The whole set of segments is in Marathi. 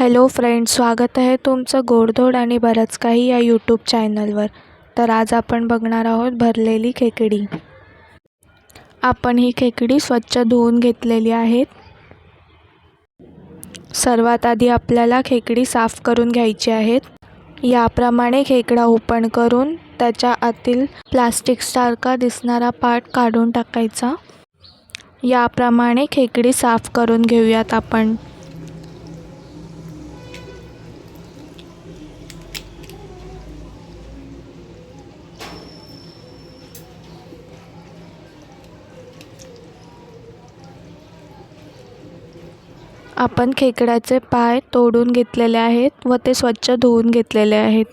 हॅलो फ्रेंड्स, स्वागत आहे तुमचं गोडधोड आणि बरंच काही या यूट्यूब चॅनलवर. तर आज आपण बघणार आहोत भरलेली खेकडी. आपण ही खेकडी स्वच्छ धुवून घेतलेली आहेत. सर्वात आधी आपल्याला खेकडी साफ करून घ्यायची आहेत. याप्रमाणे खेकडा ओपन करून त्याच्या आतील प्लास्टिकसारखा दिसणारा पार्ट काढून टाकायचा. याप्रमाणे खेकडी साफ करून घेऊयात आपण. आपण खेकड्याचे पाय तोडून घेतलेले आहेत व ते स्वच्छ धुवून घेतलेले आहेत.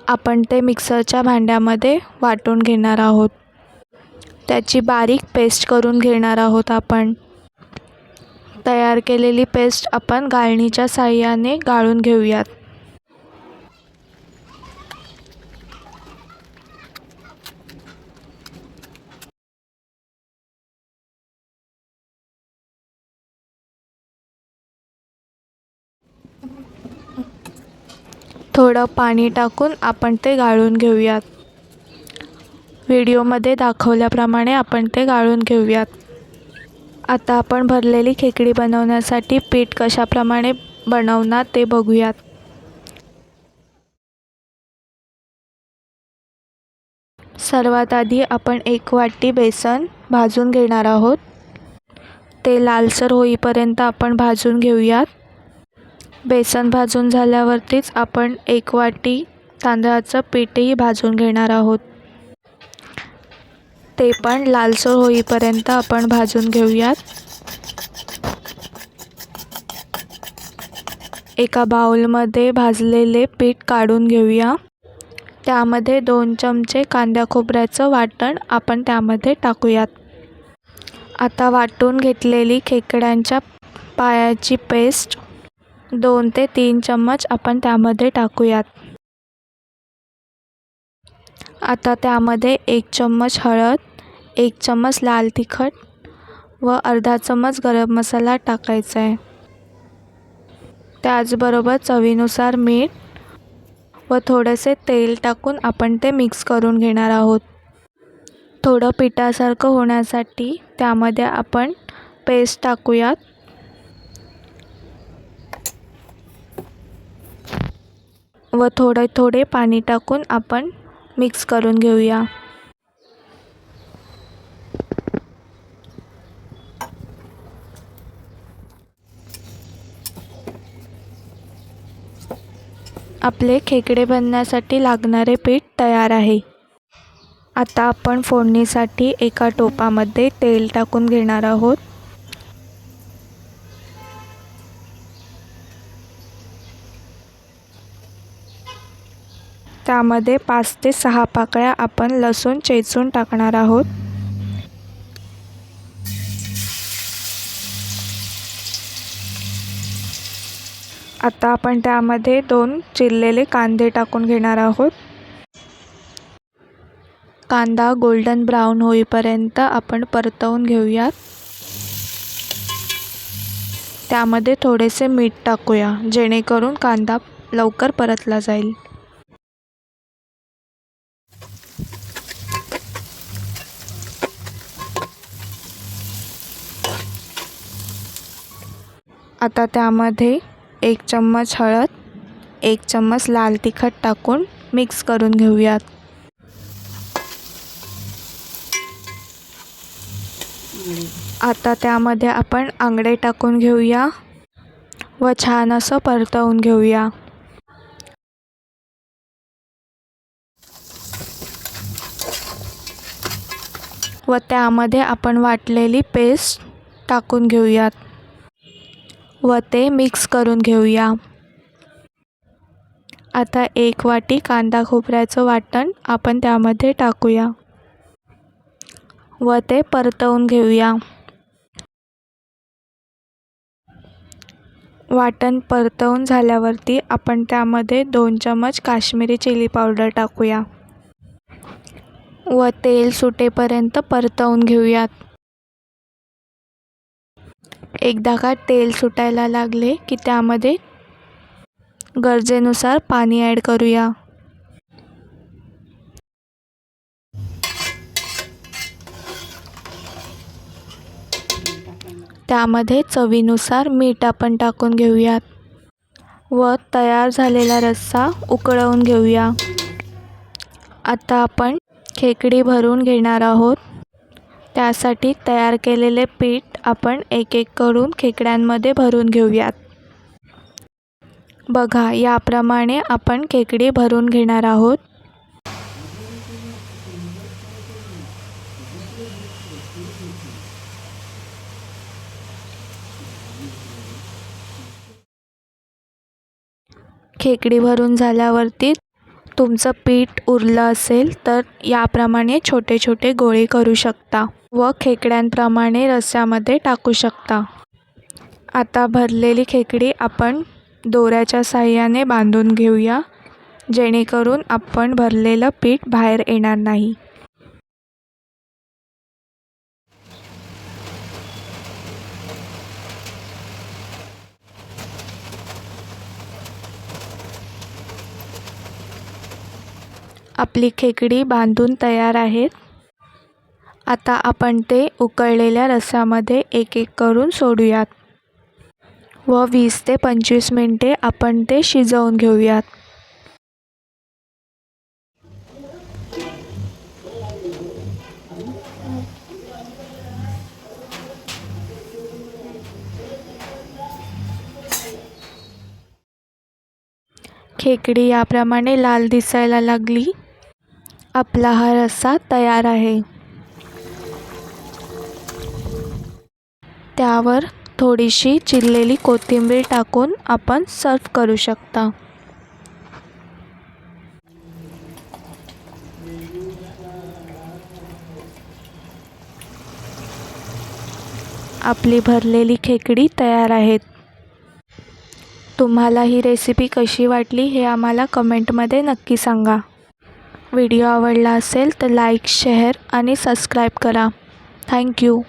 आपण ते मिक्सरच्या भांड्यामध्ये वाटून घेणार आहोत. त्याची बारीक पेस्ट करून घेणार आहोत आपण. तयार केलेली पेस्ट आपण गाळणीच्या साहाय्याने गाळून घेऊयात. थोडं पाणी टाकून आपण ते गाळून घेऊयात. व्हिडिओमध्ये दाखवल्याप्रमाणे आपण ते गाळून घेऊयात. आता आपण भरलेली खेकडी बनवण्यासाठी पीठ कशाप्रमाणे बनवणार ते बघूयात. सर्वात आधी आपण 1 वाटी बेसन भाजून घेणार आहोत. ते लालसर होईपर्यंत आपण भाजून घेऊयात. बेसन भाजून झाल्यावरतीच आपण 1 वाटी तांदळाचं पीठही भाजून घेणार आहोत. ते पण लालसर होईपर्यंत आपण भाजून घेऊयात. एका बाउलमध्ये भाजलेले पीठ काढून घेऊया. त्यामध्ये 2 चमचे कांदा खोबऱ्याचं वाटण आपण त्यामध्ये टाकूयात. आता वाटून घेतलेली खेकड्यांच्या पायाची पेस्ट 2 ते 3 चम्मच आपण त्यामध्ये टाकूयात. आता त्यामध्ये 1 चम्मच हळद, 1 चम्मच लाल तिखट व अर्धा चम्मच गरम मसाला टाकायचा आहे. त्याचबरोबर चवीनुसार मीठ व थोडेसे तेल टाकून आपण ते मिक्स करून घेणार आहोत. थोडं पिठासारखं होण्यासाठी त्यामध्ये आपण पेस्ट टाकूयात. व थोडे पाणी टाकून आपण मिक्स करून घेऊया. आपले खेकडे बनण्यासाठी लागणारे पीठ तयार आहे. आता आपण फोडणीसाठी एका टोपामध्ये तेल टाकून घेणार आहोत. त्यामध्ये 5 ते 6 पाकळ्या आपण लसूण चेचून टाकणार आहोत. आता आपण त्यामध्ये 2 चिरलेले कांदे टाकून घेणार आहोत. कांदा गोल्डन ब्राऊन होईपर्यंत आपण परतवून घेऊयात. त्यामध्ये थोडेसे मीठ टाकूया जेणेकरून कांदा लवकर परतला जाईल. आता त्यामध्ये 1 चम्मच हळद, 1 चम्मच लाल तिखट टाकून मिक्स करून घेऊयात. आता त्यामध्ये आपण आंगडे टाकून घेऊया व छान असं परतवून घेऊया. व त्यामध्ये आपण वाटलेली पेस्ट टाकून घेऊयात व ते मिक्स करून घेऊया. आता 1 वाटी कांदा खोबऱ्याचं वाटण आपण त्यामध्ये टाकूया व ते परतवून घेऊया. वाटण परतवून झाल्यावरती आपण त्यामध्ये 2 चम्मच काश्मीरी चिली पावडर टाकूया व तेल सुटेपर्यंत परतवून घेऊयात. एकदा का तेल सुटायला लागले की त्यामध्ये गरजेनुसार पाणी ॲड करूया. त्यामध्ये चवीनुसार मीठ आपण टाकून घेऊयात व तयार झालेला रस्सा उकळवून घेऊया. आता आपण खेकडी भरून घेणार आहोत. त्यासाठी तयार केलेले पीठ आपण एक एक करून खेकड्यांमध्ये भरून घेऊयात. बघा, याप्रमाणे आपण खेकडी भरून घेणार आहोत. खेकडी भरून झाल्यावरती तुमचं पीठ उरलं असेल तर याप्रमाणे छोटे छोटे गोळे करू शकता व खेकड्यांप्रमाणे रस्स्यामध्ये टाकू शकता. आता भरलेली खेकडी आपण दोऱ्याच्या साहाय्याने बांधून घेऊया, जेणेकरून आपण भरलेलं पीठ बाहेर येणार नाही. आपली खेकडी बांधून तयार आहेत. आता आपण ते उकळलेल्या रस्स्यामध्ये एक एक करून सोडूयात व 20 ते 25 मिनिटे आपण ते शिजवून घेऊयात. खेकडी याप्रमाणे लाल दिसायला लागली. आपला हा रस्सा तयार आहे. त्यावर थोडीशी चिरलेली कोथिंबीर टाकून आपण सर्व करू शकता. आपली भरलेली खेकडी तयार आहेत. तुम्हाला ही रेसिपी कशी वाटली हे आम्हाला कमेंटमध्ये नक्की सांगा. व्हिडिओ आवडला असेल तर लाईक, शेअर आणि सबस्क्राईब करा. थँक्यू.